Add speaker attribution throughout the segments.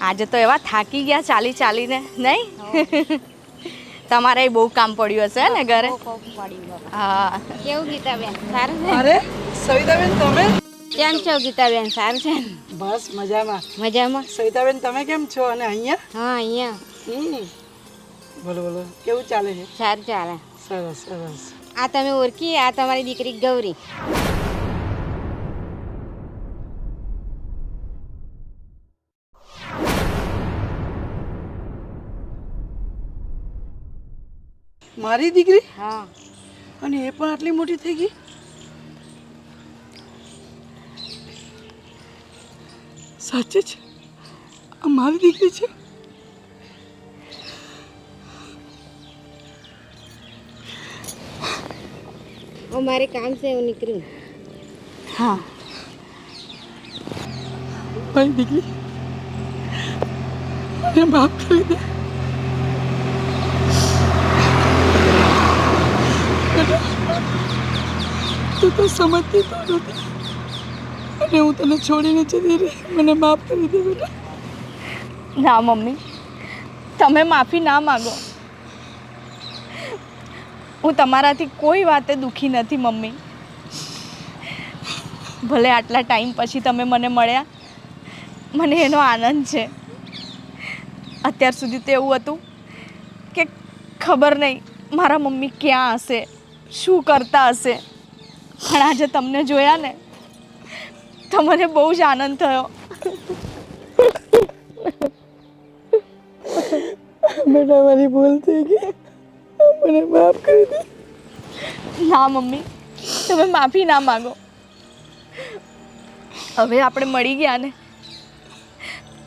Speaker 1: આજે તો એવા થાકી ગયા ચાલી ચાલીને નહીં તમારે બહુ કામ પડ્યું હશે ને ઘરે હા
Speaker 2: કેવું ગીતાબેન સારું છે
Speaker 3: અરે સવિતાબેન તમે
Speaker 2: કેમ છો ગીતાબેન સારું છે
Speaker 3: બસ મજામાં.
Speaker 2: મજામાં
Speaker 3: સવિતાબેન તમે કેમ છો અને અહીંયા
Speaker 2: હા અહીંયા
Speaker 3: બોલો બોલો કેવું ચાલે છે?
Speaker 2: સારું ચાલે
Speaker 3: સરસ સરસ.
Speaker 2: આ તમે ઓળખી આ તમારી દીકરી ગૌરી
Speaker 3: મારી દીકરી?
Speaker 2: હા
Speaker 3: અને એ પણ આટલી મોટી થઈ ગઈ? સાચે છે આ મારી દીકરી છે?
Speaker 2: મારે કામ છે હું નીકળ્યું
Speaker 3: હા મારી દીકરી મને માફ કરી દે. તું તો સમજતી તો નથી અને હું તને છોડીને જતી રહી. મને માફ કરી દે બેટા.
Speaker 1: ના મમ્મી તમે માફી ના માગો. હું તમારાથી કોઈ વાતે દુઃખી નથી મમ્મી. ભલે આટલા ટાઈમ પછી તમે મને મળ્યા મને એનો આનંદ છે. અત્યાર સુધી તો એવું હતું કે ખબર નહીં મારા મમ્મી ક્યાં હશે શું કરતા હશે પણ આજે તમને જોયા ને તો મને બહુ જ આનંદ થયો.
Speaker 3: બેટા મારી ભૂલ થઈ ગઈ મને માફ કરી દે.
Speaker 1: ના મમ્મી તમે માફી ના માગો. હવે આપણે મળી ગયા ને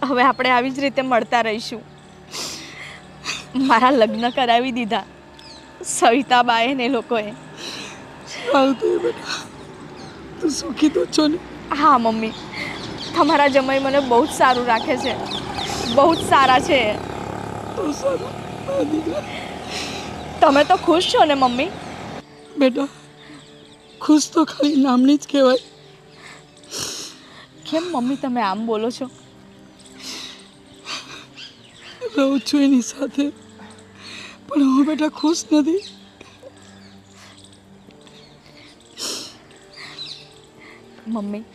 Speaker 1: હવે આપણે આવી જ રીતે મળતા રહીશું. મારા લગ્ન કરાવી દીધા સવિતાબાએ ને લોકોએ.
Speaker 3: સારું થયું બેટા. તું સુખી તો છો ને?
Speaker 1: હા મમ્મી તમારા જમાઈ મને બહુ જ સારું રાખે છે બહુ જ સારા છે.
Speaker 3: તો સારું મારા દીકરા.
Speaker 1: તમે તો ખુશ છો ને મમ્મી?
Speaker 3: બેટા ખુશ તો ખાલી નામની જ કહેવાય.
Speaker 1: કેમ મમ્મી તમે આમ બોલો છો?
Speaker 3: રહું છું એની સાથે પણ હું બેટા ખુશ નથી.
Speaker 1: મમ્મી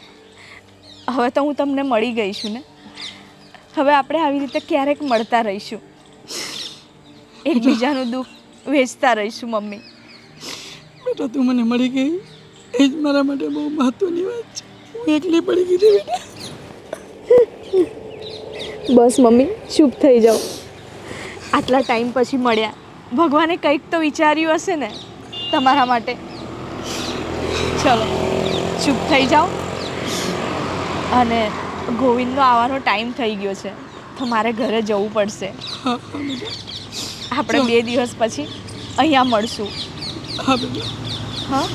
Speaker 1: હવે તો હું તમને મળી ગઈ છું ને હવે આપણે આવી રીતે ક્યારેક મળતા રહીશું એકબીજાનું દુઃખ વેચતા રહીશું મમ્મી.
Speaker 3: બેટા તું મને મળી ગઈ એ જ મારા માટે બહુ મહત્વની વાત છે. હું એકલી પડી ગઈ હતી બેટા.
Speaker 1: બસ મમ્મી ચૂપ થઈ જાઓ. આટલા ટાઈમ પછી મળ્યા ભગવાને કંઈક તો વિચાર્યું હશે ને તમારા માટે. ચલો ચૂપ થઈ જાઓ. અને ગોવિંદનો આવવાનો ટાઈમ થઈ ગયો છે તો મારે ઘરે જવું પડશે.
Speaker 3: હા હા બેટા.
Speaker 1: આપણે 2 દિવસ પછી અહીંયા મળશું.
Speaker 3: હા બેટા.
Speaker 1: હા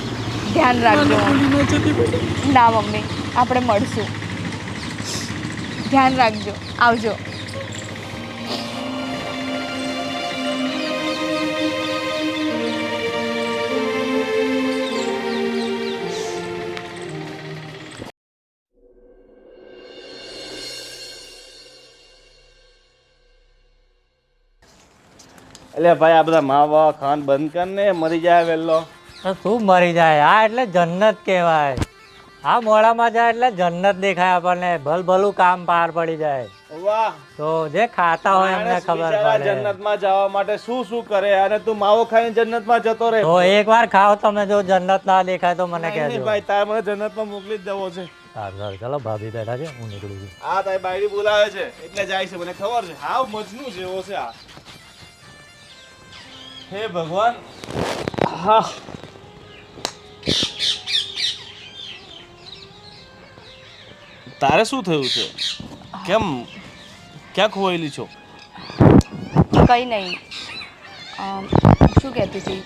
Speaker 1: ધ્યાન રાખજો.
Speaker 3: ભૂલી ના જતી બેટા.
Speaker 1: ના મમ્મી આપણે મળશું. ધ્યાન રાખજો. આવજો.
Speaker 4: એટલે ભાઈ આ બધા માવા ખાન બંધ કર ને મરી જાય વેલો.
Speaker 5: શું મરી જાય? આ એટલે જન્નત કહેવાય. આ મોડામાં જાય એટલે જન્નત દેખાય આપણને. ભલું કામ પાર પડી જાય.
Speaker 4: વાહ
Speaker 5: તો જે ખાતા હોય એમને ખબર પડે.
Speaker 4: જન્નતમાં જવા માટે શું શું કરે અને તું માવો ખાઈને જન્નતમાં જતો રહે.
Speaker 5: તો એકવાર ખાઓ તમે, જો જન્નત ના દેખાય તો મને કહેજો.
Speaker 4: ભાઈ તારે મને જન્નતમાં મોકલી જ દેવો છે.
Speaker 5: સારું ચલો ભાભી બેઠા છે હું નીકળું છું.
Speaker 4: આ તારી બાયડી બોલાવે છે એટલે જાય છે મને ખબર છે. હાવ મજનુ જેવો છે આ. હે ભગવાન. હા તારે શું થયું છે? કેમ ક્યાં ખોવાયેલી છો?
Speaker 1: કંઈ નહીં. શું કહેતી હતી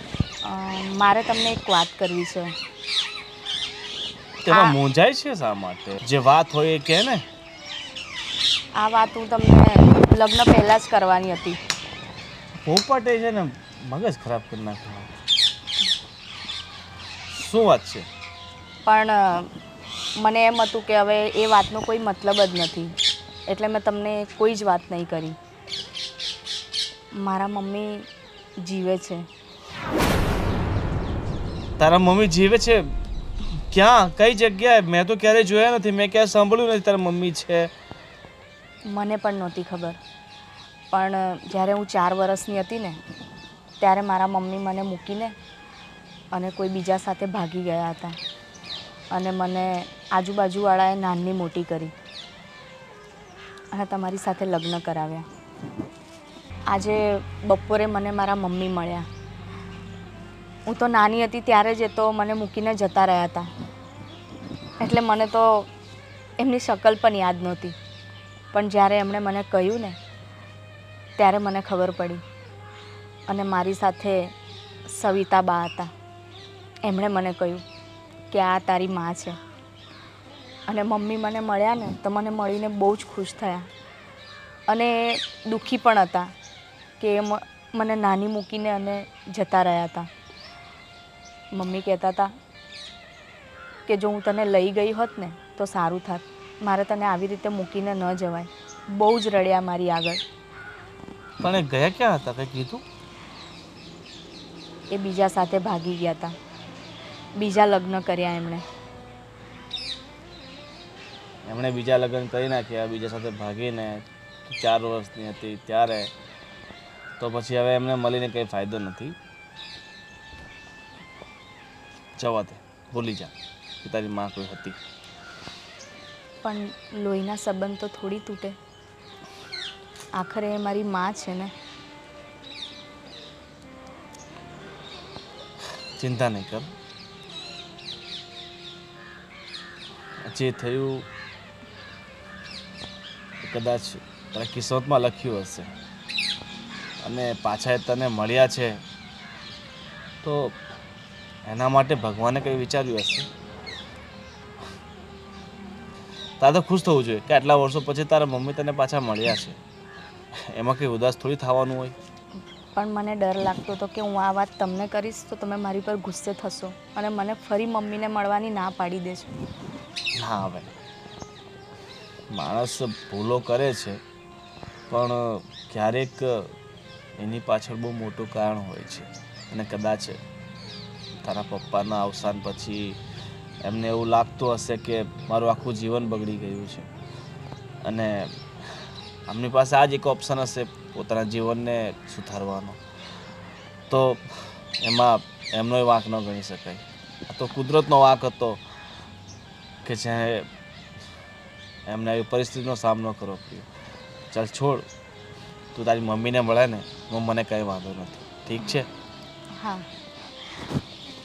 Speaker 1: મારે તમને એક વાત કરવી છે.
Speaker 4: તેમાં મૂંઝાય છે શા માટે? જે વાત હોય એ કહે ને.
Speaker 1: આ વાત હું તમને લગ્ન પહેલાં જ કરવાની હતી.
Speaker 4: પોપટે છે ને મગજ ખરાબ કરી નાખ્યું. શું વાત છે?
Speaker 1: પણ મને એમ હતું કે હવે એ વાતનો કોઈ મતલબ જ નથી. એટલે મેં તમને કોઈ જ વાત નહીં કરી. મારા મમ્મી જીવે છે.
Speaker 4: તારા મમ્મી જીવે છે? ક્યાં? કઈ જગ્યાએ? મેં તો ક્યારેય જોયા નથી, મેં ક્યાંય સાંભળ્યું નથી તારા મમ્મી છે.
Speaker 1: મને પણ નહોતી ખબર, પણ જ્યારે હું 4 વર્ષની હતી ને ત્યારે મારા મમ્મી મને મૂકીને અને કોઈ બીજા સાથે ભાગી ગયા હતા અને મને આજુબાજુવાળાએ નાની મોટી કરી અને તમારી સાથે લગ્ન કરાવ્યા. આજે બપોરે મને મારા મમ્મી મળ્યા. હું તો નાની હતી ત્યારે જ એ તો મને મૂકીને જતા રહ્યા હતા, એટલે મને તો એમની શકલ પણ યાદ નહોતી. પણ જ્યારે એમણે મને કહ્યું ને ત્યારે મને ખબર પડી. અને મારી સાથે સવિતા બા હતા. એમણે મને કહ્યું કે આ તારી માં છે. અને મમ્મી મને મળ્યા ને તો મને મળીને બહુ જ ખુશ થયા અને દુઃખી પણ હતા કે મને નાની મૂકીને અને જતા રહ્યા હતા. મમ્મી કહેતા હતા કે જો હું તને લઈ ગઈ હોત ને તો સારું થાત, મારે તને આવી રીતે મૂકીને ન જવાય. બહુ જ રડ્યા મારી આગળ.
Speaker 4: પણ એ ગયા ક્યાં હતા, કંઈ કીધું?
Speaker 1: એ બીજા સાથે ભાગી ગયા હતા. બીજા લગ્ન કર્યા એમણે.
Speaker 4: એમણે બીજા લગ્ન કરી નાખ્યા, બીજા સાથે ભાગીને 4 વર્ષની હતી ત્યારે. તો પછી હવે એમને મળીને કંઈ ફાયદો નથી. જવા દે, ભૂલી જા કે તારી માં કોઈ હતી.
Speaker 1: પણ લોહીના સંબંધ તો થોડી તૂટે. આખરે એ મારી માં છે ને.
Speaker 4: ચિંતા નહીં કર. જે થયું એ કદાચ તારા કિસ્મતમાં લખ્યું હશે અને પાછા એ તને મળ્યા છે તો એના માટે ભગવાને કંઈ વિચાર્યું હશે. તારે તો ખુશ થવું જોઈએ કે આટલા વર્ષો પછી તારા મમ્મી તને પાછા મળ્યા છે. એમાં કંઈ ઉદાસ થોડી થવાનું હોય.
Speaker 1: પણ મને ડર લાગતો હતો કે હું આ વાત તમને કરીશ તો તમે મારી પર ગુસ્સે થશો અને મને ફરી મમ્મીને મળવાની ના પાડી દેશો.
Speaker 4: ના હવે માણસ ભૂલો કરે છે પણ ક્યારેક એની પાછળ બહુ મોટું કારણ હોય છે. અને કદાચ તારા પપ્પાના અવસાન પછી એમને એવું લાગતું હશે કે મારું આખું જીવન બગડી ગયું છે અને આમની પાસે આ જ એક ઓપ્શન હશે પોતાના જીવનને સુધારવાનો. તો એમાં એમનો વાંક ન ગણી શકાય. આ તો કુદરતનો વાંક હતો કે જ્યાં એમને આવી પરિસ્થિતિનો સામનો કરવો પડ્યો. ચાલ છોડ, તું તારી મમ્મીને મળે ને મને કંઈ વાંધો નથી, ઠીક છે?
Speaker 1: હા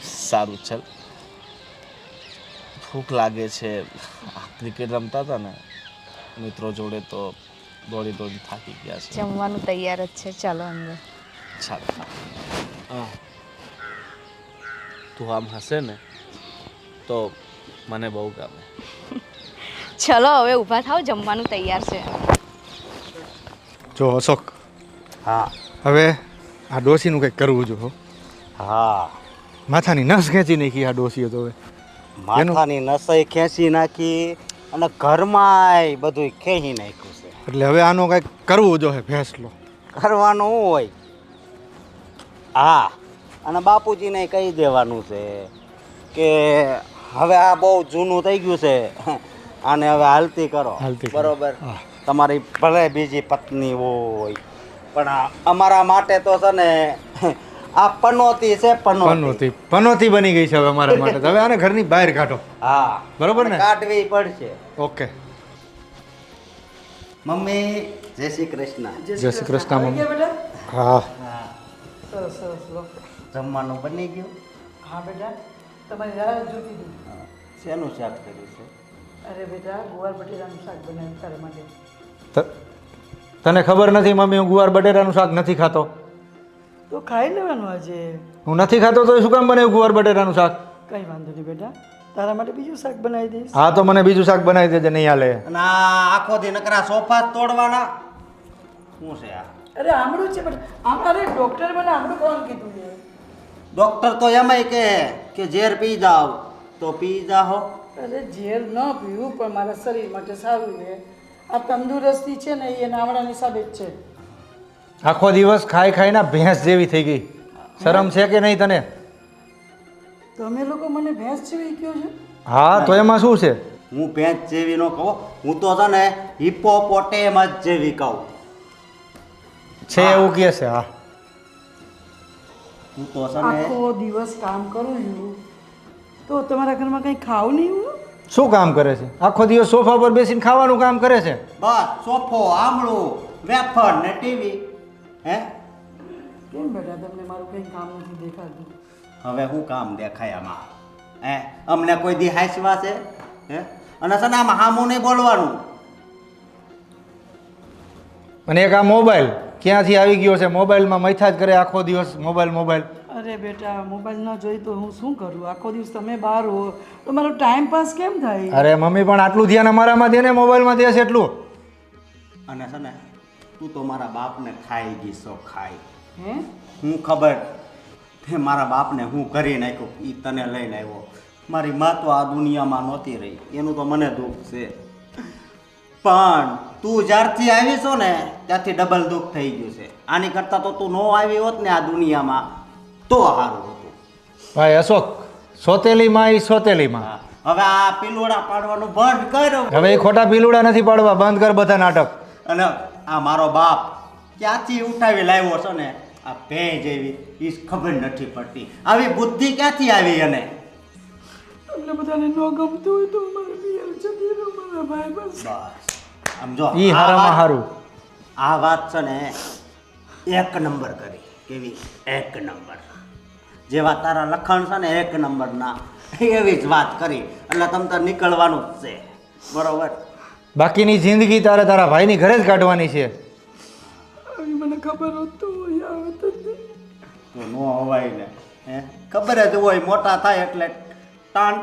Speaker 4: સારું, ચાલ. ભૂખ લાગે છે. ક્રિકેટ રમતા હતા ને મિત્રો જોડે તો દોડી દોડી થાકી ગયા છે.
Speaker 1: જમવાનું તૈયાર જ છે, ચાલો અંદર.
Speaker 4: ચાલ. તું આમ હશે ને તો મને બહુ ગમે.
Speaker 1: ચલો હવે ઊભા થાવ, જમવાનું તૈયાર છે.
Speaker 6: જો અશોક,
Speaker 5: હા
Speaker 6: હવે આ ડોસીનું કંઈક કરવું જો હો.
Speaker 5: હા,
Speaker 6: માથાની નસ ખેંચી નાખી આ ડોસીએ તો હવે.
Speaker 5: માથાની નસઈ ખેંચી નાખી અને ઘરમાંય બધું ખેંચી નાખ્યું છે.
Speaker 6: એટલે હવે આનો કંઈક કરવું જો હે ફેસલો.
Speaker 5: કરવાનું શું હોય? હા, અને બાપુજીને કહી દેવાનું છે કે હવે આ બહુ જૂનું થઈ ગયું છે, આને હવે હાલતી કરો.
Speaker 6: હાલતી કરો.
Speaker 5: બરોબર.
Speaker 6: હા.
Speaker 5: તમારી ભલે બીજી પત્ની હોય પણ અમારા માટે તો છે ને આ પનોતી છે.
Speaker 6: પનોતી પનોતી બની ગઈ છે હવે અમારા માટે. તો હવે આને ઘરની બહાર કાઢો.
Speaker 5: હા,
Speaker 6: બરોબર ને?
Speaker 5: કાઢવી પડશે.
Speaker 6: ઓકે.
Speaker 5: મમ્મી જય શ્રી કૃષ્ણ.
Speaker 6: જય શ્રી કૃષ્ણ મમ્મી. હા
Speaker 5: જમવાનું બની ગયું?
Speaker 3: હા બેટા, તમારી રાહ જોતી હતી.
Speaker 5: શેનું શાક કર્યું છે?
Speaker 3: અરે બેટા, ગુવાર બટેટાનું શાક બનાવ્યું તારા માટે.
Speaker 6: તને ખબર નથી મમ્મી હું ગુવાર બટેટાનું શાક નથી ખાતો?
Speaker 3: તો ખાઈ લેવાનું આજે.
Speaker 6: હું નથી ખાતો તો શું કામ બનાવ્યું ગુવાર બટેટાનું શાક?
Speaker 3: કંઈ વાંધો નહીં બેટા, તારા માટે બીજું શાક બનાવી દઈશ.
Speaker 6: હા તો મને બીજું શાક બનાવી દેજે, નહીં હાલે.
Speaker 5: અને આ આખો દી નકરા સોફા જ તોડવાના શું છે આ?
Speaker 3: અરે આમળું છે બેટા, અમારે ડૉક્ટર મને આમળું ખાવાનું કીધું છે.
Speaker 5: ડોક્ટર તો એમાંય કહે કે ઝેર પી જાઓ તો પી જાઓ.
Speaker 3: અરે ઝેર ન પીવું પણ મારા શરીર માટે સારું છે. આ તંદુરસ્તી છે ને એ નાવડા હિસાબે જ છે.
Speaker 6: આખો દિવસ ખાઈ ખાઈને ભેંસ જેવી થઈ ગઈ. શરમ છે કે નહીં તને?
Speaker 3: તમે લોકો મને ભેંસ જેવી કહો છો?
Speaker 6: હા તો એમાં શું છે?
Speaker 5: હું ભેંસ જેવી ન કહું, હું તો છે ને હિપ્પોપોટેમસ જેવી કહું.
Speaker 6: છે એવું કહે છે. હા
Speaker 5: હું તો છે ને
Speaker 3: આખો દિવસ કામ કરું છું તો તમારા ઘરમાં કંઈ ખાવું નહીં હું?
Speaker 6: શું કામ કરે છે? આખો દિવસ સોફા પર બેસીને ખાવાનું કામ કરે છે.
Speaker 5: બસ સોફો, આમળું, વેફર ને ટીવી. હે
Speaker 3: કેમ બેટા તમને મારું કંઈ કામ નથી દેખાતું?
Speaker 5: હવે હું કામ દેખાય આમાં? હે અમને કોઈ દી હાંસવા છે? હે અને છે ને આમાં હામું નહીં બોલવાનું.
Speaker 6: અને એક આ મોબાઈલ ક્યાંથી આવી ગયો છે? મોબાઈલમાં મૈથા જ કરે આખો દિવસ. Mobile mobile.
Speaker 3: અરે બેટા મોબાઈલ ન જોઈ તો હું શું કરું? આખો દિવસ તમે બહાર હો તો મારો ટાઈમ પાસ કેમ થાય?
Speaker 6: અરે મમ્મી પણ આટલું ધ્યાન અમારામાં દે ને, મોબાઈલમાં દે છે એટલું.
Speaker 5: અને છે ને તું તો મારા બાપને ખાઈ ગઈ છો, ખાઈ.
Speaker 3: હે
Speaker 5: હું ખબર તે મારા બાપને હું કરી નાખ્યું એ તને લઈને આવ્યો. મારી મા તો આ દુનિયામાં નહોતી રહી, એનું તો મને દુઃખ છે. પણ તું જ્યારથી આવી છો ને ત્યારથી ડબલ દુઃખ થઈ ગયું છે. આની કરતાં તો તું ન આવી હોત ને આ દુનિયામાં તો સારું હતું.
Speaker 6: ભાઈ અશોક, સોતેલી માં ઈ સોતેલી માં.
Speaker 5: હા, હવે આ પીલુડા પાડવાનું બંધ કર.
Speaker 6: હવે એ ખોટા પીલુડા નથી પાડવા, બંધ કર બધા નાટક.
Speaker 5: અને આ મારો બાપ ક્યાંથી ઉઠાવી લાવ્યો છે ને આ ભે જેવી એ ખબર નથી પડતી. આવી બુદ્ધિ ક્યાંથી આવી? અને
Speaker 3: તમને બધાને ન ગમતું હોય તો મારે પિયર જતી રહો મારા ભાઈ બસ.
Speaker 5: બસ આમ જો
Speaker 6: ઈ
Speaker 5: આ
Speaker 6: હારામાં
Speaker 5: વાત-
Speaker 6: હારું.
Speaker 5: આ વાત છે ને એક નંબર કરી. કેવી? એક નંબર. જેવા તારા લખણ છે ને એક નંબરના એવી જ વાત કરી. એટલે તમ તાર નીકળવાનું જ છે, બરોબર?
Speaker 6: બાકીની જિંદગી તારે તારા ભાઈની ઘરે જ કાઢવાની છે.
Speaker 3: આવી મને ખબર હોત તો અહીંયા આવત જ નહીં.
Speaker 5: તો ન હોવાય ને. હે ખબર જ હોય મોટા થાય એટલે ટાણ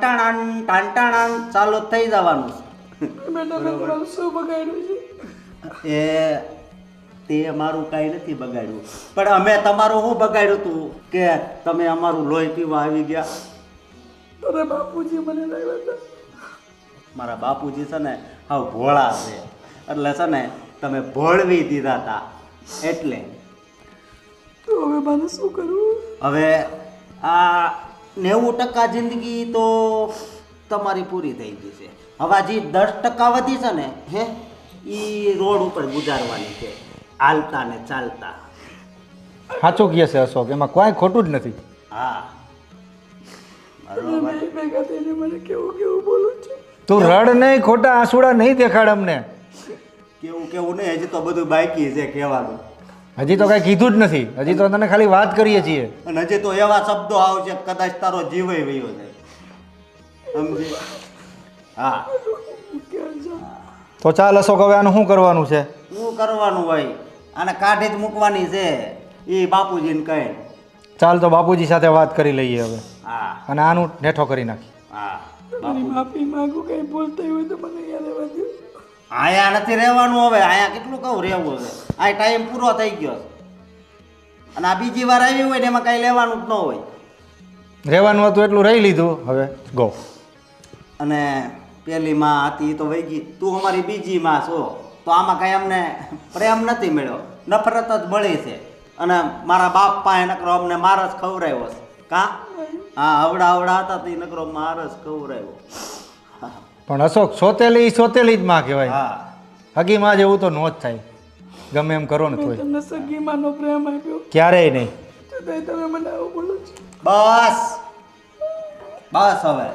Speaker 5: ચાલુ થઈ જવાનું
Speaker 3: બેટા મેં તમારું શું બગાડ્યું છે?
Speaker 5: એ તે અમારું કાંઈ નથી બગાડ્યું, પણ અમે તમારું શું બગાડ્યું હતું કે તમે અમારું લોહી પીવા આવી ગયા.
Speaker 3: તારા બાપુજી મને લાવ્યા હતા.
Speaker 5: મારા બાપુજી છે ને હાવ ભોળા છે, એટલે છે ને તમે ભોળવી દીધા હતા. એટલે
Speaker 3: તો હવે મારે શું કરવું?
Speaker 5: હવે આ 90% જિંદગી તો તમારી પૂરી થઈ ગઈ છે. હવે જે 10% વધી છે ને હે એ રોડ ઉપર ગુજારવાની છે, હાલતા ને ચાલતા.
Speaker 6: સાચું કહે છે અશોક, એમાં કોઈ ખોટું જ નથી.
Speaker 5: હા
Speaker 3: તમે બે ભેગા થઈને મને કેવું કેવું બોલો છો?
Speaker 6: તું રડ નહીં, ખોટા આંસુડા નહીં દેખાડ અમને.
Speaker 5: કેવું કેવું નહીં, હજી તો બધું બાકી છે કહેવાનું.
Speaker 6: હજી તો કાંઈ કીધું જ નથી. હજી તો તને ખાલી વાત કરીએ છીએ.
Speaker 5: અને હજી તો એવા શબ્દો આવશે કે કદાચ તારો જીવ વયો જાય. સમજી? હા
Speaker 6: તો ચાલ અશોક, હવે આનું શું કરવાનું છે?
Speaker 5: શું કરવાનું હોય? આને કાઢી જ મૂકવાની છે એ બાપુજીને કહે.
Speaker 6: ચાલ તો બાપુજી સાથે વાત કરી લઈએ હવે,
Speaker 5: હા
Speaker 6: અને આનું નેઠો કરી નાખી.
Speaker 5: હા
Speaker 3: તમારી માફી માંગુ કંઈ બોલતા હોય તો મને યાદ રહેવા દો.
Speaker 5: આયા નથી રહેવાનું. હવે આયા કેટલું કહું રહેવું છે? આ ટાઈમ પૂરો થઈ ગયો છે. અને આ બીજી વાર આવી હોય ને એમાં કાંઈ લેવાનું જ ન હોય.
Speaker 6: રહેવાનું હતું એટલું રહી લીધું, હવે ગો.
Speaker 5: અને પેલી માં હતી એ તો વહી ગઈ. તું અમારી બીજી માં છો તો આમાં કાંઈ અમને પ્રેમ નથી મળ્યો, નફરત જ મળી છે. અને મારા બાપ પાસે નકરો અમને માર જ ખવડાવ્યો છે. કા? હા અવડા હતા તો એ નકરો માર જ ખવડાવ્યો.
Speaker 6: પણ અશોક, સોતેલી સોતેલી જ માં કહેવાય.
Speaker 5: હા
Speaker 6: હગી માં જેવું તો નો જ થાય, ગમે એમ કરો ને તોય.
Speaker 3: તમને સગીમાનો પ્રેમ આપ્યો
Speaker 6: ક્યારેય નહીં.
Speaker 3: છતાંય તમે મને આવું બોલો છો.
Speaker 5: બસ બસ હવે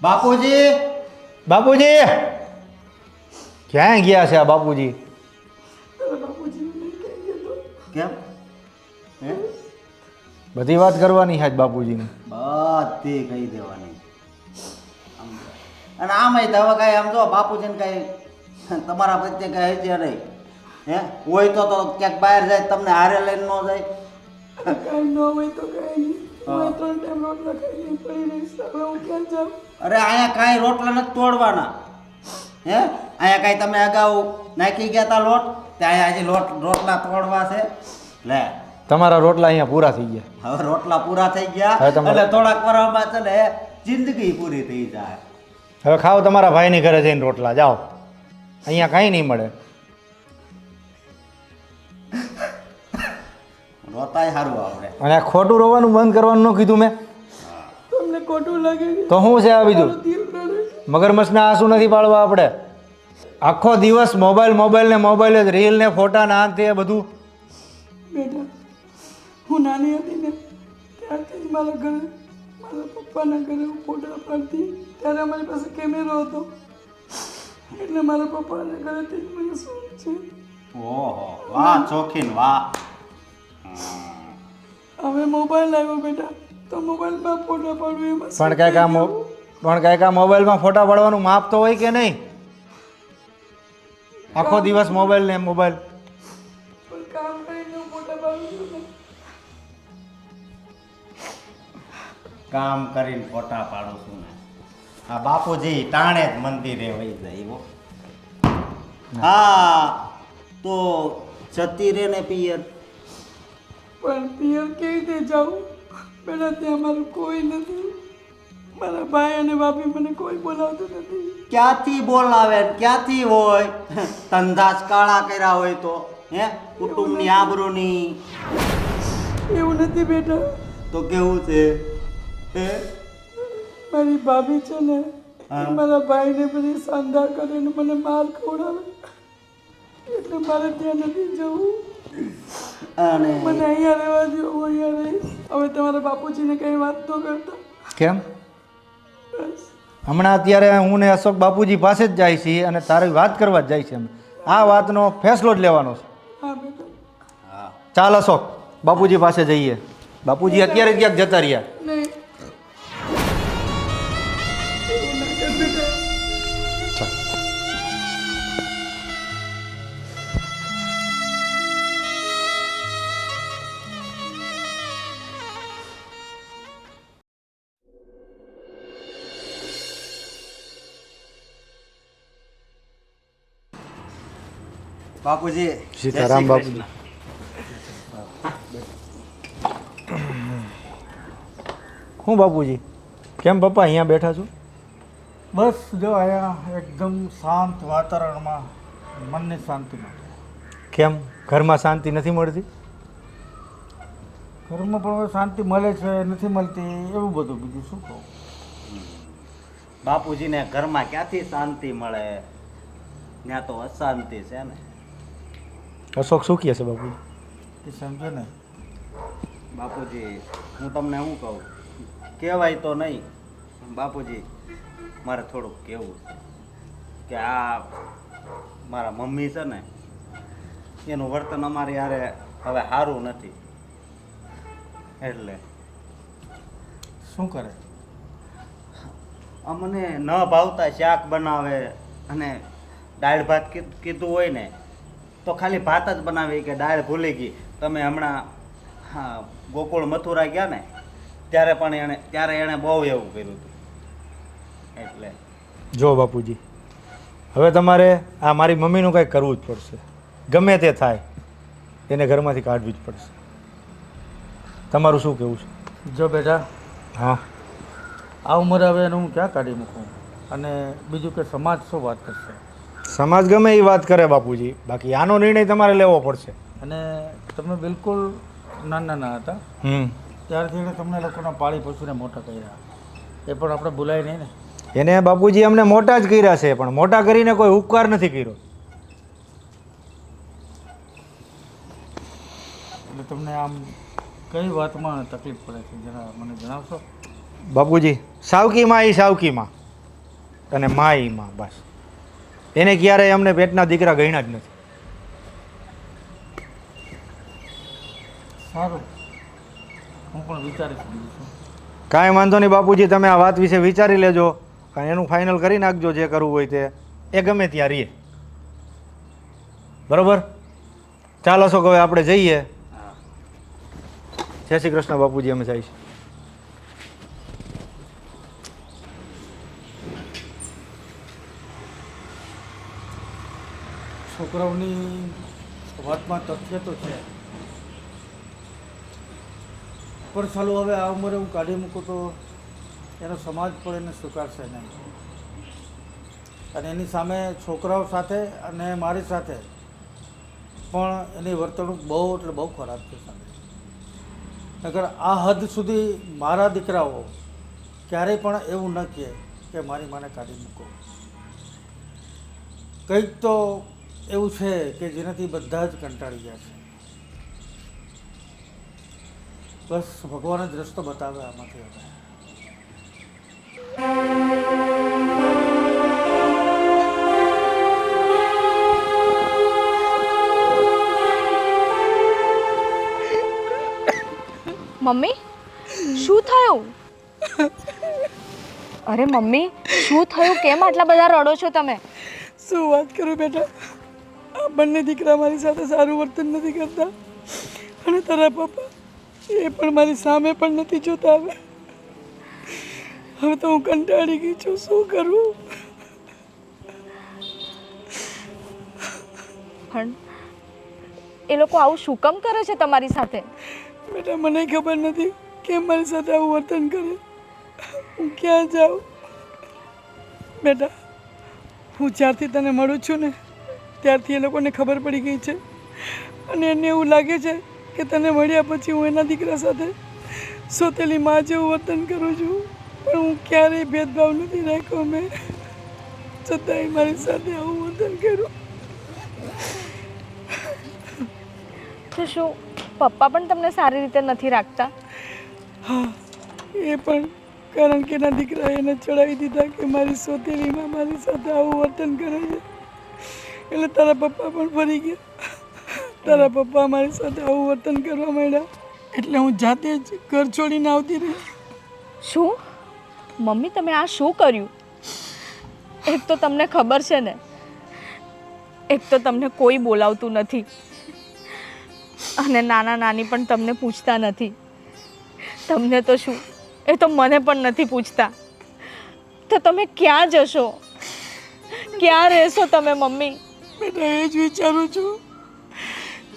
Speaker 5: બાપુજી.
Speaker 6: બાપુજી ક્યાં ગયા છે આ બાપુજી?
Speaker 3: તારા બાપુજીને નહીં કહી દેતો.
Speaker 5: કેમ? હે
Speaker 6: બધી વાત કરવાની છે આજ બાપુજીની.
Speaker 5: બધી કહી દેવાની. અને આમાંય તો હવે કાંઈ આમ જો બાપુજીને કાંઈ તમારા પ્રત્યે કાંઈ છે નહીં. હે હોય તો ક્યાંક બહાર જાય તમને હારે લઈને ન જાય.
Speaker 3: કાંઈ ન હોય તો કાંઈ નહીં. હું 3 ટાઈમ રોટલા ખાઈને પડી રહીશ. હવે હું ક્યાં જાઉં?
Speaker 5: અરે અહીંયા કાંઈ રોટલા નથી તોડવાના. હે અહીંયા કાંઈ તમે અગાઉ નાખી ગયા હતા લોટ, ત્યાં અહીંયા હજી રોટલા તોડવા છે. લે
Speaker 6: તમારા રોટલા અહીંયા પૂરા થઈ ગયા.
Speaker 5: હવે રોટલા પૂરા થઈ ગયા
Speaker 6: હવે તમારે-
Speaker 5: એટલે થોડાક વર્ષમાં છે ને જિંદગી પૂરી થઈ જાય.
Speaker 6: હવે ખાઓ તમારા ભાઈની ઘરે જઈને રોટલા, જાઓ. અહીંયા કાંઈ નહીં મળે.
Speaker 5: રોતાય સારું આવડે.
Speaker 6: અને આ ખોટું રોવાનું બંધ કરવાનું ન કીધું મેં?
Speaker 3: તમને ખોટું લાગે છે?
Speaker 6: તો શું છે આ બીજું?
Speaker 3: દિલ રડે છે.
Speaker 6: મગરમચ્છના આંસુ નથી પાડવા આપણે. આખો દિવસ મોબાઈલ ને મોબાઈલ જ, રીલ ને ફોટા ને આ તે બધું.
Speaker 3: બેટા, હું નાની હતી ને ત્યારથી જ મારા ઘરે, મારા પપ્પાના ઘરે હું ફોટા પાડતી. ત્યારે અમારી પાસે કેમેરો હતો, એટલે મારા પપ્પાના ઘરેથી જ મને શોખ છે.
Speaker 5: ઓહો, વાહ ચોખીન વાહ.
Speaker 3: હવે મોબાઈલ આવ્યો બેટા, તો મોબાઈલમાં ફોટા પાડવું એમાં
Speaker 6: પણ કાંઈક આ મોબાઈલમાં ફોટા પાડવાનું માપ તો હોય કે નહીં? આખો દિવસ મોબાઈલ ને મોબાઈલ.
Speaker 3: પણ કામ કરીને હું ફોટા પાડું છું ને.
Speaker 5: કામ કરીને ફોટા પાડું છું ને. આ બાપુજી ટાણે જ મંદિરે વહી જાય હો. હા તો જતી રે ને પિયર.
Speaker 3: પણ પિયર કેવી રીતે જાઉં બેટા? ત્યાં મારું કોઈ નથી. મારા ભાઈ અને ભાભી મને કોઈ બોલાવતું નથી.
Speaker 5: ક્યાંથી બોલાવે ને ક્યાંથી હોય? ધંધાસ કાળા કર્યા હોય તો હે કુટુંબની આબરૂની.
Speaker 3: એવું નથી બેટા.
Speaker 5: તો કેવું છે હે?
Speaker 3: મારી ભાભી છે ને,
Speaker 5: હા.
Speaker 3: મારા ભાઈને બધી સાંધા કરે ને મને માર ખવડાવે, એટલે મારે ત્યાં નથી જવું.
Speaker 5: અને
Speaker 3: મને અહીંયા રહેવા દો, હું અહીંયા રહીશ. હવે તમારા બાપુજીને કંઈ વાત ન કરતા.
Speaker 6: કેમ?
Speaker 3: બસ
Speaker 6: હમણાં અત્યારે હું ને અશોક બાપુજી પાસે જ જાય છીએ અને તારી વાત કરવા જ જાય છે. અમે આ વાતનો ફેસલો જ લેવાનો છે.
Speaker 3: હા બેટા.
Speaker 5: હા
Speaker 6: ચાલ અશોક, બાપુજી પાસે જઈએ. બાપુજી અત્યારે જ ક્યાંક જતા રહ્યા.
Speaker 3: નહીં, એવું ના કર બેટા.
Speaker 5: બાપુજી
Speaker 6: સીતારામ
Speaker 5: જય શ્રી
Speaker 6: બાપુજી. શું બાપુજી, કેમ પપ્પા અહીંયા બેઠા છો?
Speaker 7: બસ જો અહીંયા એકદમ શાંત વાતાવરણમાં મનની શાંતિ માટે.
Speaker 6: કેમ ઘરમાં શાંતિ નથી મળતી?
Speaker 7: ઘરમાં પણ હવે શાંતિ મળે છે નથી મળતી એવું બધું, બીજું શું કહું.
Speaker 5: બાપુજીને ઘરમાં ક્યાંથી શાંતિ મળે? ત્યાં તો અશાંતિ છે ને.
Speaker 6: અશોક શું કહે છે બાપુજી?
Speaker 7: એ સમજો ને.
Speaker 5: બાપુજી હું તમને શું કહું, કહેવાય તો નહીં. બાપુજી મારે થોડુંક કહેવું છે કે આ મારા મમ્મી છે ને, એનું વર્તન અમારી યારે હવે સારું નથી. એટલે
Speaker 7: શું કરે?
Speaker 5: અમને ન ભાવતા શાક બનાવે અને દાળ ભાત કીધું હોય ને તો ખાલી ભાત જ બનાવી કે દાળ ભૂલી ગઈ. તમે હમણાં હા ગોકુળ મથુરા ગયા ને ત્યારે એણે બહુ એવું કર્યું હતું. એટલે
Speaker 6: જો બાપુજી, હવે તમારે આ મારી મમ્મીનું કંઈક કરવું જ પડશે. ગમે તે થાય એને ઘરમાંથી કાઢવી જ પડશે. તમારું શું કહેવું છે?
Speaker 7: જો બેટા,
Speaker 6: હા,
Speaker 7: આ ઉંમરે હવે એનું હું ક્યાં કાઢી મૂકું? અને બીજું કે સમાજ શું વાત કરશે?
Speaker 6: સમાજ ગમે એ વાત કરે બાપુજી, બાકી આનો નિર્ણય તમારે લેવો પડશે.
Speaker 7: અને તમે બિલકુલ નાના હતા ત્યારથી એને તમને લોકોના પાળી પોષીને મોટા કર્યા, એ પણ આપણે ભૂલાય નહીં ને.
Speaker 6: એને બાપુજી અમને મોટા જ કર્યા છે, પણ મોટા કરીને કોઈ ઉપકાર નથી કર્યો.
Speaker 7: એટલે તમને આમ કઈ વાતમાં તકલીફ પડે છે જરા મને જણાવશો?
Speaker 6: બાપુજી, સાવકી માં એ સાવકી માં અને માં એ માં, બસ. એને ક્યારેય અમને પેટના દીકરા ગણ્યા જ નથી.
Speaker 7: સારું, હું પણ વિચારીશ બીજું શું.
Speaker 6: કાંઈ વાંધો નહીં બાપુજી, તમે આ વાત વિશે વિચારી લેજો અને એનું ફાઇનલ કરી નાખજો. જે કરવું હોય તે એ ગમે ત્યાં રહીએ, બરોબર? ચાલો અશોક, હવે આપણે જઈએ. જય શ્રી કૃષ્ણ બાપુજી, અમે જઈશું.
Speaker 7: છોકરાઓની વાતમાં તથ્ય તો છે, પણ ચાલો હવે આ ઉંમરે હું કાઢી મૂકું તો એનો સમાજ પણ એને સ્વીકારશે નહીં. અને એની સામે છોકરાઓ સાથે અને મારી સાથે પણ એની વર્તણૂક બહુ એટલે બહુ ખરાબ છે સાહેબ. નકર આ હદ સુધી મારા દીકરાઓ ક્યારેય પણ એવું ન કહે કે મારી માને કાઢી મૂકો. કંઈક તો એવું છે કે જેનાથી બધા જ કંટાળી ગયા છે. બસ ભગવાન જ રસ્તો બતાવે આમાંથી હવે.
Speaker 1: મમ્મી શું થયું? અરે મમ્મી શું થયું? કેમ આટલા બધા રડો છો તમે?
Speaker 3: શું વાત કરું બેટા, આ બંને દીકરા મારી સાથે સારું વર્તન નથી કરતા અને તારા પપ્પા એ પણ મારી સામે પણ નથી જોતા. હવે તો હું કંટાળી ગઈ છું, શું કરું?
Speaker 1: પણ એ લોકો આવું શું કામ કરે છે તમારી સાથે?
Speaker 3: બેટા મને ખબર નથી કેમ મારી સાથે આવું વર્તન કરે. હું ક્યાં જાઉં? બેટા હું જ્યારથી તને મળું છું ને ત્યારથી એ લોકોને ખબર પડી ગઈ છે અને એને એવું લાગે છે કે તને મળ્યા પછી હું એના દીકરા સાથે સોતેલી માં જેવું વર્તન કરું છું. પણ હું ક્યારેય ભેદભાવ નથી રાખ્યો મેં, છતાંય મારી સાથે આવું વર્તન કર્યું.
Speaker 1: તો શું પપ્પા પણ તમને સારી રીતે નથી રાખતા?
Speaker 3: હા એ પણ કારણ કે એના દીકરાએ એને ચડાવી દીધા કે મારી સોતેલીમાં મારી સાથે આવું વર્તન કરે છે એટલે તારા પપ્પા પણ ફરી ગયા. તારા પપ્પા મારી સાથે આવું વર્તન કરવા માંડ્યા એટલે હું જાતે જ ઘર છોડીને આવતી રહી.
Speaker 1: શું મમ્મી તમે આ શું કર્યું? એક તો તમને ખબર છે ને, એક તો તમને કોઈ બોલાવતું નથી અને નાના નાની પણ તમને પૂછતા નથી. તમને તો શું, એ તો મને પણ નથી પૂછતા. તો તમે ક્યાં જશો? ક્યાં રહેશો તમે મમ્મી?
Speaker 3: બેટા એ જ વિચારું છું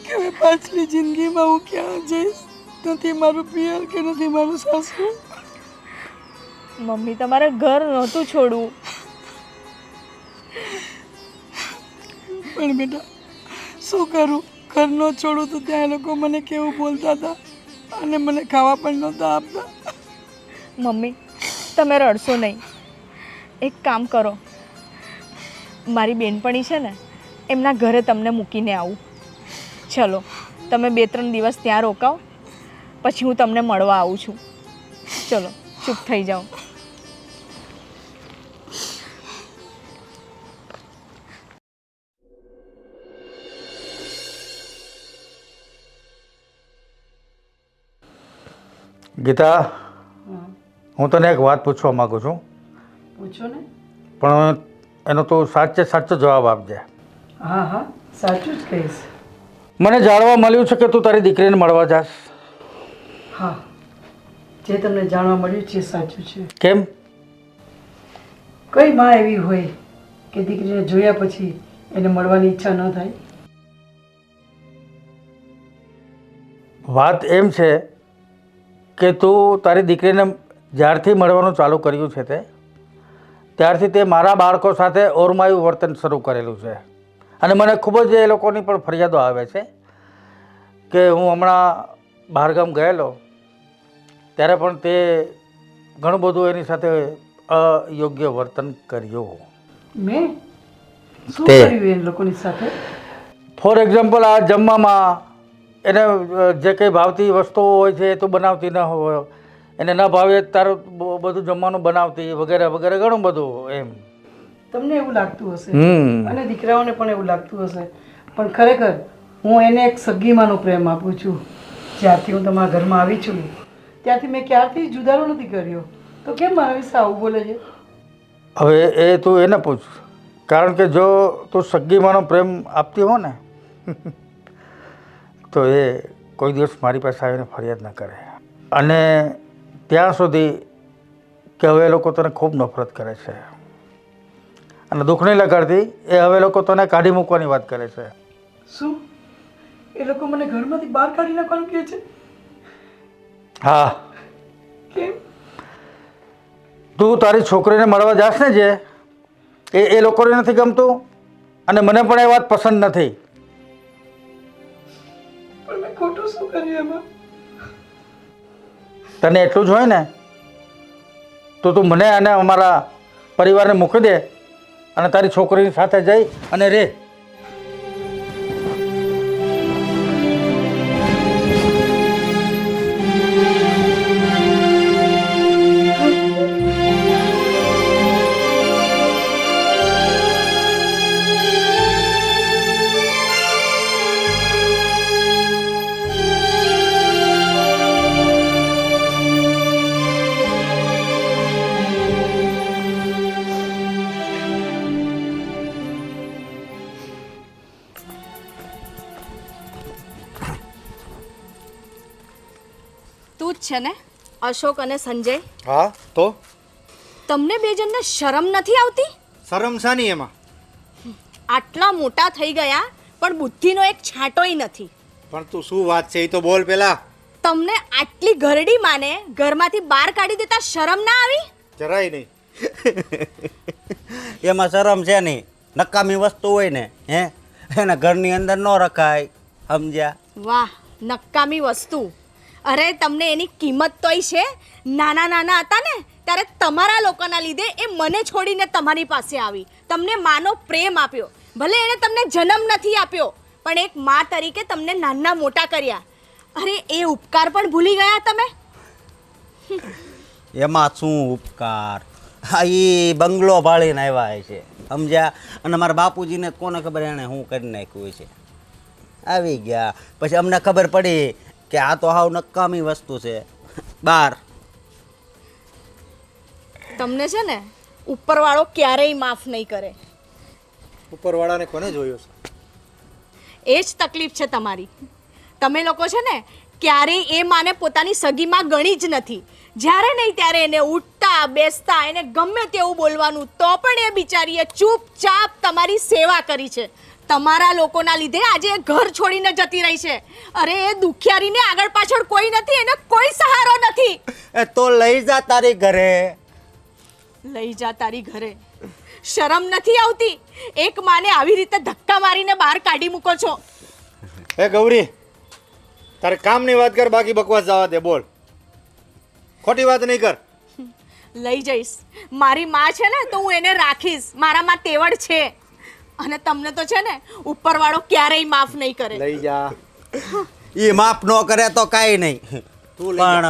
Speaker 3: કે હવે પાછલી જિંદગીમાં હું ક્યાં જઈશ. નથી મારું પિયર કે નથી મારું સાસુ.
Speaker 1: મમ્મી તમારે ઘર નહોતું છોડવું.
Speaker 3: પણ બેટા શું કરું, ઘર ન છોડું તો ત્યાં લોકો મને કેવું બોલતા હતા અને મને ખાવા પણ નહોતા આપતા.
Speaker 1: મમ્મી તમે રડશો નહીં. એક કામ કરો, મારી બેનપણી છે ને એમના ઘરે તમને મૂકીને આવું. ચલો તમે 2-3 દિવસ ત્યાં રોકાઓ, પછી હું તમને મળવા આવું છું. ચલો ચૂપ થઈ જાઓ.
Speaker 6: ગીતા, હું તને એક વાત પૂછવા માગું છું.
Speaker 3: પૂછો ને.
Speaker 6: પણ એનો તો સાચો જવાબ આપજે.
Speaker 3: હા હા સાચું જ કહીશ.
Speaker 6: મને જાણવા મળ્યું છે કે તું તારી દીકરીને મળવા જાસ.
Speaker 3: હા જે તમને જાણવા મળ્યું છે સાચું છે.
Speaker 6: કેમ?
Speaker 3: કઈ માં એવી હોય કે દીકરીને જોયા પછી એને મળવાની ઈચ્છા ન થાય?
Speaker 6: વાત એમ છે કે તું તારી દીકરીને જ્યારથી મળવાનું ચાલુ કર્યું છે ત્યારથી તે મારા બાળકો સાથે ઓરમાયું વર્તન શરૂ કરેલું છે અને મને ખૂબ જ એ લોકોની પણ ફરિયાદો આવે છે કે હું હમણાં બહારગામ ગયેલો ત્યારે પણ તે ઘણું બધું એની સાથે અયોગ્ય વર્તન કર્યું.
Speaker 3: મેં શું
Speaker 6: તે
Speaker 3: કર્યું એ લોકોની સાથે?
Speaker 6: ફોર એક્ઝામ્પલ આ જમવામાં એને જે કંઈ ભાવતી વસ્તુઓ હોય છે એ તો બનાવતી ન હોય, એને ન ભાવે તારું બધું જમવાનું બનાવતી વગેરે વગેરે ઘણું બધું એમ.
Speaker 3: તમને એવું લાગતું હશે અને દીકરાઓને પણ એવું લાગતું હશે, પણ ખરેખર હું એને એક સગીમાનો પ્રેમ આપું છું. જ્યારથી હું તમારા ઘરમાં આવી છું ત્યારથી મેં ક્યારથી જુદારો નથી કર્યો. તો કેમ મારા વિશે આવું બોલે છે?
Speaker 6: હવે એ તું એને પૂછ, કારણ કે જો તું સગીમાનો પ્રેમ આપતી હો ને તો એ કોઈ દિવસ મારી પાસે આવીને ફરિયાદ ન કરે. અને ત્યાં સુધી કે હવે એ લોકો તને ખૂબ નફરત કરે છે અને દુઃખ નહીં લગાડતી, એ હવે લોકો તને કાઢી મૂકવાની વાત કરે છે.
Speaker 3: શું એ લોકો મને ઘરમાંથી બહાર કાઢી નાખવાનું કહે છે?
Speaker 6: હા,
Speaker 3: કેમ?
Speaker 6: તું તારી છોકરીને મળવા જાસ ને જે એ લોકોને નથી ગમતું અને મને પણ એ વાત પસંદ નથી.
Speaker 3: પણ મેં ખોટું શું કર્યું એમાં?
Speaker 6: તને એટલું જ હોય ને તો તું મને અને અમારા પરિવારને મૂકી દે અને તારી છોકરીની સાથે જઈ અને રે.
Speaker 1: તું જ છે ને અશોક અને સંજય?
Speaker 8: હા તો
Speaker 1: તમને બે જણને શરમ નથી આવતી?
Speaker 8: શરમ શાની એમાં?
Speaker 1: આટલા મોટા થઈ ગયા પણ બુદ્ધિનો એક છાંટોય નથી.
Speaker 8: પણ તું શું વાત છે એ તો બોલ પેલા.
Speaker 1: તમને આટલી ઘરડી માને ઘરમાંથી બહાર કાઢી દેતા શરમ ના આવી?
Speaker 8: જરાય નહીં.
Speaker 5: એમાં શરમ છે નહીં. નકામી વસ્તુ હોય ને એને ઘરની અંદર ન રખાય. સમજ્યા?
Speaker 1: વાહ, નકામી વસ્તુ. અરે તમને એની કિંમત તોય છે. નાના નાના હતા ને ત્યારે તમારા લોકોના લીધે એ મને છોડીને તમારી પાસે આવી, તમને માનો પ્રેમ આપ્યો. ભલે એણે તમને જન્મ નથી આપ્યો પણ એક મા તરીકે તમને નાના મોટા કર્યા. અરે એ ઉપકાર પણ ભૂલી ગયા તમે?
Speaker 5: એમાં શું ઉપકાર? હા, એ બંગલો ભાળીને આવ્યા છે. સમજ્યા? અને મારા બાપુજીને કોને ખબર એણે શું કરી નાખ્યું છે. આવી ગયા પછી અમને ખબર પડી કે આ તો હાવ નકામી વસ્તુ છે. બાર
Speaker 1: તમને છે ને ઉપરવાળો ક્યારેય માફ નહીં કરે.
Speaker 8: ઉપરવાળાને કોને જોયો છે?
Speaker 1: એ જ તકલીફ છે તમારી. તમે લોકો છે ને ક્યારેય એ માને પોતાની સગીમાં ગણી જ નથી. જ્યારે નહીં ત્યારે એને ઉઠતા બેસતા એને ગમે તેવું બોલવાનું, તો પણ એ બિચારીએ ચૂપચાપ તમારી સેવા કરી છે. તમારા લોકોના લીધે આજે એ ઘર છોડીને જતી રહી છે. અરે એ દુખિયારીને આગળ પાછળ કોઈ નથી, એને કોઈ સહારો નથી.
Speaker 5: એ તો લઈ જા તારી ઘરે.
Speaker 1: લઈ જા તારી ઘરે? શરમ નથી આવતી? એક માને આવી રીતે ધક્કા મારીને બહાર કાઢી મૂકો છો.
Speaker 8: હે ગૌરી, તારે કામની વાત કર, બાકી બકવાસ જવા દે. બોલ, ખોટી વાત નહીં કર.
Speaker 1: લઈ જઈશ. મારી માં છે ને તો હું એને રાખીશ. મારામાં તેવડ છે. અને તમને તો છે ને ઉપરવાળો ક્યારેય માફ નહીં કરે.
Speaker 8: લઈ જા.
Speaker 5: એ માફ ન કરે તો કાંઈ નહીં. પણ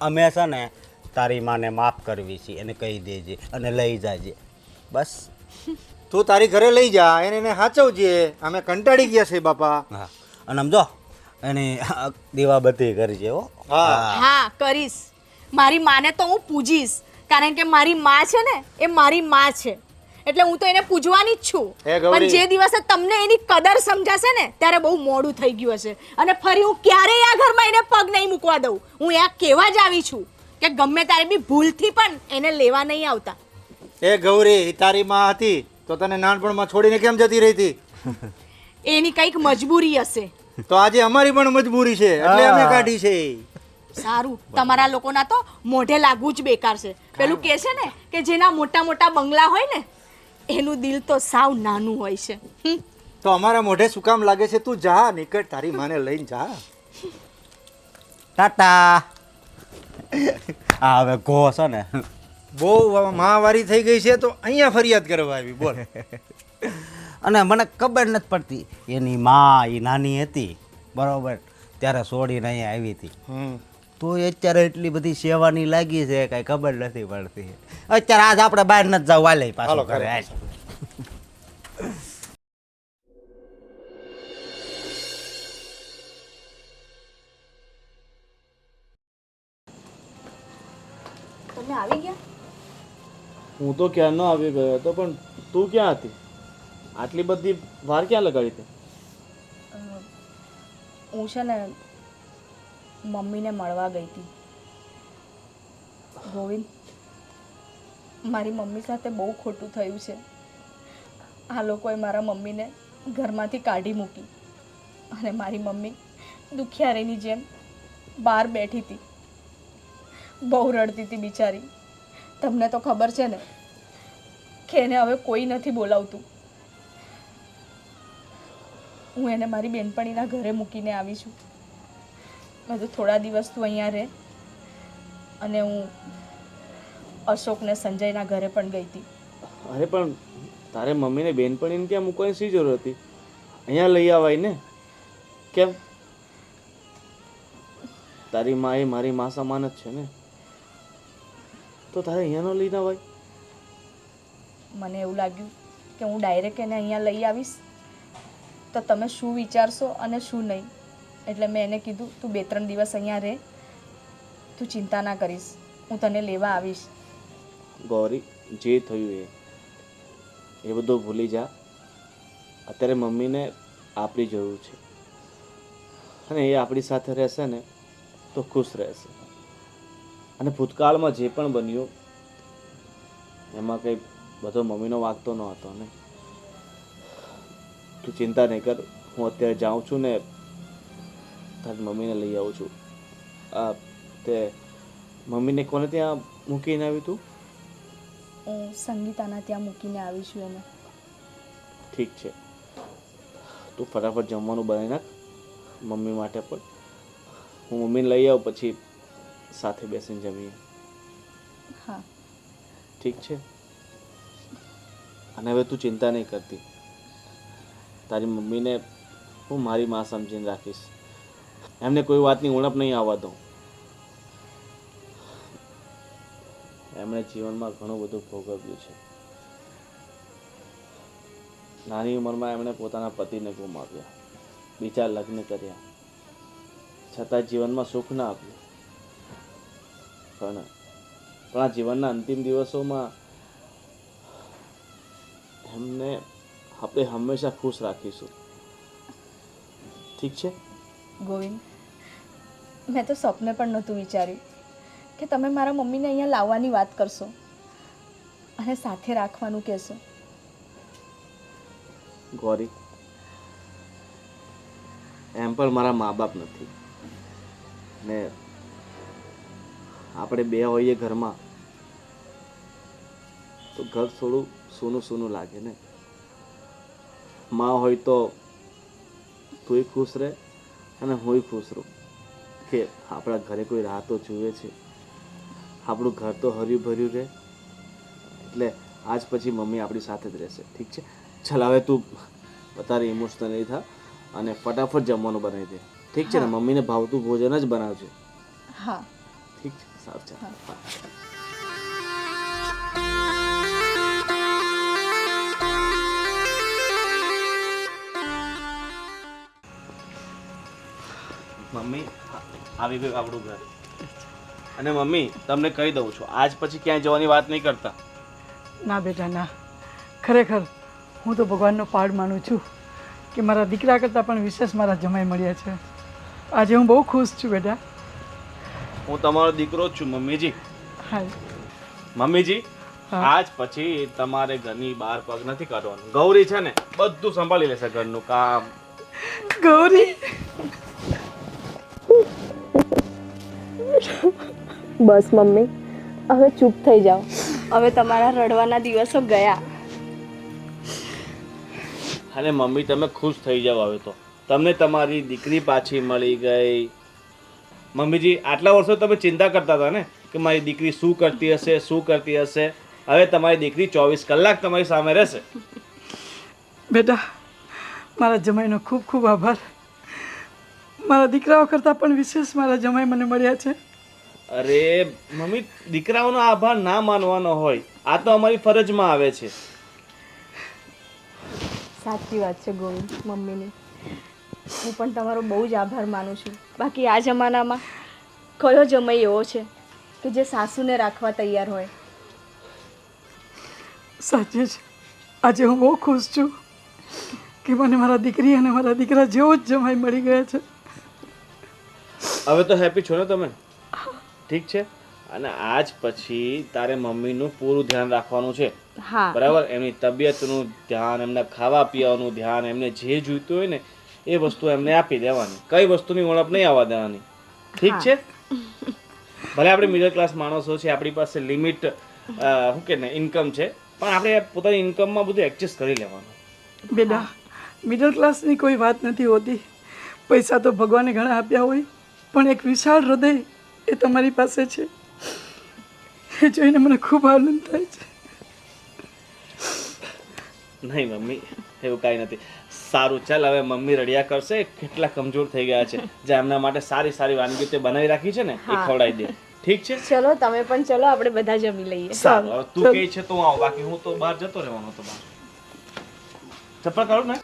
Speaker 5: અમે છે ને તારી માને માફ કરવી છે એને કહી દેજે અને લઈ જાજે. બસ.
Speaker 8: તું તારી ઘરે લઈ જા, એને સાચવજે. અમે કંટાળી ગયા છે બાપા.
Speaker 5: હા, અને સમજો એની દીવાબત્તી કરજે. હો.
Speaker 1: હા, કરીશ. મારી માને તો હું પૂજીશ, કારણ કે મારી માં છે ને એ મારી માં છે. એટલે હું તો એને પૂજવાની જ છું. પણ જે દિવસે તમને એની કદર સમજાશે ને ત્યારે બહુ મોડું થઈ ગયું હશે. અને ફરી હું ક્યારેય આ ઘરમાં એને પગ નહીં મૂકવા દઉં. હું આ કહેવા જ આવી છું કે ગમે ત્યારે બી ભૂલથી પણ એને લેવા નહીં આવતા.
Speaker 8: એ ગૌરી, તારી માં હતી તો તને નાનપણમાં છોડીને કેમ જતી રહી હતી?
Speaker 1: એની કંઈક મજબૂરી હશે.
Speaker 8: તો આજે અમારી પણ મજબૂરી છે એટલે અમે કાઢી છે.
Speaker 1: સારું, તમારા લોકોના તો મોઢે લાગવું જ બેકાર છે. પેલું કહે છે ને કે જેના મોટા મોટા બંગલા હોય ને એનું દિલ તો સાવ નાનું હોય છે.
Speaker 8: તો અમારા મોઢે શું કામ લાગે છે? તું જા, નીકળ, તારી માને લઈને જા.
Speaker 5: ટાટા. હા, હવે ઘો છે ને
Speaker 8: બહુ મહાવારી થઈ ગઈ છે તો અહીંયા ફરિયાદ કરવા આવી. બોલ.
Speaker 5: અને મને ખબર નથી પડતી એની માં એ નાની હતી બરોબર ત્યારે છોડીને અહીંયા આવી હતી. તો અત્યારે એટલી બધી સેવાની લાગી છે કાંઈ ખબર નથી પડતી. અત્યારે આજ આપણે બહાર નથી જવું. વાલે પાછો ઘરે આજ.
Speaker 1: તમે આવી ગયા?
Speaker 4: હું તો ક્યારનો આવી ગયો હતો, પણ તું ક્યાં હતી? આટલી બધી વાર ક્યાં લગાડી હતી?
Speaker 1: હું છે ને મમ્મીને મળવા ગઈ હતી. ગોવિંદ, મારી મમ્મી સાથે બહુ ખોટું થયું છે. આ લોકોએ મારા મમ્મીને ઘરમાંથી કાઢી મૂકી અને મારી મમ્મી દુખિયારીની જેમ બહાર બેઠી હતી. બહુ રડતી હતી બિચારી. તમને તો ખબર છે ને કે એને હવે કોઈ નથી બોલાવતું. હું એને મારી બેનપણીના ઘરે મૂકીને આવી છું. મેં તો થોડા દિવસ તું અહીંયા રહે, અને હું અશોક ને સંજયના ઘરે પણ ગઈ હતી.
Speaker 4: અરે પણ તારે મમ્મીને બેનપણીને ત્યાં મૂકવાની શી જરૂર હતી? અહીંયા લઈ આવાય ને. કેમ? તારી મા એ મારી મા સમાન જ છે ને, તો તારે અહીંયા ન લઈને આવાય?
Speaker 1: મને એવું લાગ્યું કે હું ડાયરેક્ટ એને અહીંયા લઈ આવીશ તો તમે શું વિચારશો અને શું નહીં, એટલે મેં એને કીધું તું 2-3 દિવસ અહીંયા રહે, તું ચિંતા ના કરીશ, હું તને લેવા આવીશ.
Speaker 4: ગૌરી, જે થયું એ બધું ભૂલી જા. અત્યારે મમ્મીને આપણી જરૂર છે, અને એ આપણી સાથે રહેશે ને તો ખુશ રહેશે. અને ભૂતકાળમાં જે પણ બન્યું એમાં કંઈ બધો મમ્મીનો વાંક તો ન હતો ને. તું ચિંતા નહીં કર, હું અત્યારે જાઉં છું ને તારી મમ્મીને લઈ આવું છું. તે મમ્મીને કોને ત્યાં મૂકીને આવી તું?
Speaker 1: હું સંગીતાના ત્યાં મૂકીને આવી છું એને.
Speaker 4: ઠીક છે, તું ફટાફટ જમવાનું બનાવી નાખ મમ્મી માટે પણ. હું મમ્મીને લઈ આવું, પછી સાથે બેસીને જમીએ.
Speaker 1: હા.
Speaker 4: ઠીક છે? અને હવે તું ચિંતા નહીં કરતી, તારી મમ્મીને હું મારી માં સમજીને રાખીશ. એમને કોઈ વાતની ઉણપ નહીં આવવા દઉં. એમણે જીવનમાં ઘણું બધું ભોગવ્યું છે. નાની ઉંમરમાં એમણે પોતાના પતિને ગુમાવ્યા, બીજા લગ્ન કર્યા, છતાં જીવનમાં સુખ ના આપ્યું. પણ આ જીવનના અંતિમ દિવસોમાં એમને આપણે હંમેશા ખુશ રાખીશું. ઠીક છે?
Speaker 1: ગોવિંદ, મેં તો સપને પણ નહોતું વિચાર્યું કે તમે મારા મમ્મીને અહીંયા લાવવાની વાત કરશો અને સાથે રાખવાનું કહેશો.
Speaker 4: ગૌરી, એમ પણ મારા મા બાપ નથી ને આપણે બે હોઈએ ઘરમાં તો ઘર થોડું સૂનું સૂનું લાગે ને. માં હોય તો તુંય ખુશ રહે અને હુંય ખુશ રહું કે આપણા ઘરે કોઈ રાહ તો જુએ છે, આપણું ઘર તો હર્યું ભર્યું રહે. એટલે આજ પછી મમ્મી આપણી સાથે જ રહેશે. ઠીક છે? ચાલ હવે તું વધારે ઇમોશનલ નહીં થા અને ફટાફટ જમવાનું બનાવી દે. ઠીક છે ને? મમ્મીને ભાવતું ભોજન જ બનાવજે.
Speaker 1: હા.
Speaker 4: ઠીક છે, સારું. ચાલ. હા. મમ્મી, આવી ગયું આપણું ઘર. અને મમ્મી, તમને કહી દઉં છું, આજ પછી ક્યાંય જવાની વાત નહીં કરતા.
Speaker 3: ના બેટા ના, ખરેખર હું તો ભગવાનનો પાડ માનું છું કે મારા દીકરા કરતાં પણ વિશેષ મારા જમાઈ મળ્યા છે. આજે હું બહુ ખુશ છું બેટા.
Speaker 4: હું તમારો દીકરો જ છું મમ્મીજી.
Speaker 3: હા.
Speaker 4: મમ્મીજી, આજ પછી તમારે ઘરની બહાર પગ નથી કાઢવાનો. ગૌરી છે ને બધું સંભાળી લેશે, ઘરનું કામ.
Speaker 3: ગૌરી,
Speaker 1: બસ મમ્મી, હવે ચૂપ થઈ જાઓ. હવે તમારા રડવાના દિવસો ગયા.
Speaker 4: અને મમ્મી, તમે ખુશ થઈ જાઓ. હવે તો તમને તમારી દીકરી પાછી મળી ગઈ. મમ્મીજી, આટલા વર્ષો તમે ચિંતા કરતા હતા ને કે મારી દીકરી શું કરતી હશે, શું કરતી હશે. હવે તમારી દીકરી 24 કલાક તમારી સામે રહેશે.
Speaker 3: બેટા મારા જમાઈનો ખૂબ ખૂબ આભાર. મારા દીકરાઓ કરતાં પણ વિશેષ મારા જમાઈ મને મળ્યા છે.
Speaker 4: અરે મમ્મી, દીકરાઓનો આભાર ના માનવાનો હોય, આ તો અમારી ફરજમાં આવે છે.
Speaker 1: સાચી વાત છે ગોવિંદ, મમ્મીની. હું પણ તમારો બહુ જ આભાર માનું છું. બાકી આ જમાનામાં કયો જમાઈ એવો છે કે જે સાસુને રાખવા તૈયાર હોય?
Speaker 3: સાચે જ આજે હું બહુ ખુશ છું કે મને મારા દીકરી અને મારા દીકરા જેવો જ જમાઈ મળી ગયા છે.
Speaker 4: હવે તો હેપી છો ને તમે? ઠીક છે. અને આજ પછી તારે મમ્મીનું પૂરું ધ્યાન રાખવાનું છે.
Speaker 1: હા.
Speaker 4: બરાબર? એમની તબિયતનું ધ્યાન, એમના ખાવા પીવાનું ધ્યાન, એમને જે જોઈતું હોય ને એ વસ્તુ એમને આપી દેવાની. કઈ વસ્તુની ઉણપ નહીં આવવા દેવાની. ઠીક છે? ભલે આપણે મિડલ ક્લાસ માણસો છે, આપણી પાસે લિમિટ શું કે ને ઇન્કમ છે, પણ આપણે પોતાની ઇન્કમમાં બધું એડજસ્ટ કરી લેવાનું.
Speaker 3: બેટા મિડલ ક્લાસની કોઈ વાત નથી હોતી. પૈસા તો ભગવાને ઘણા આપ્યા હોય, પણ એક વિશાળ હૃદય એ તમારી પાસે છે. એ જોઈને મને ખૂબ આનંદ થાય છે.
Speaker 4: નહીં મમ્મી, એવું કાંઈ નથી. સારું, ચાલ હવે મમ્મી રડ્યા કરશે, કેટલા કમજોર થઈ ગયા છે. જે એમના માટે સારી સારી વાનગીઓ તે બનાવી રાખી છે ને એ ખવડાવી દે. ઠીક છે?
Speaker 1: ચલો તમે પણ ચલો, આપણે બધા જમી લઈએ.
Speaker 4: સારું, હવે તું કહે છે તો હું આવું, બાકી હું તો બહાર જતો રહેવાનો હતો. બહાર ચપ્પલ કાઢું ને.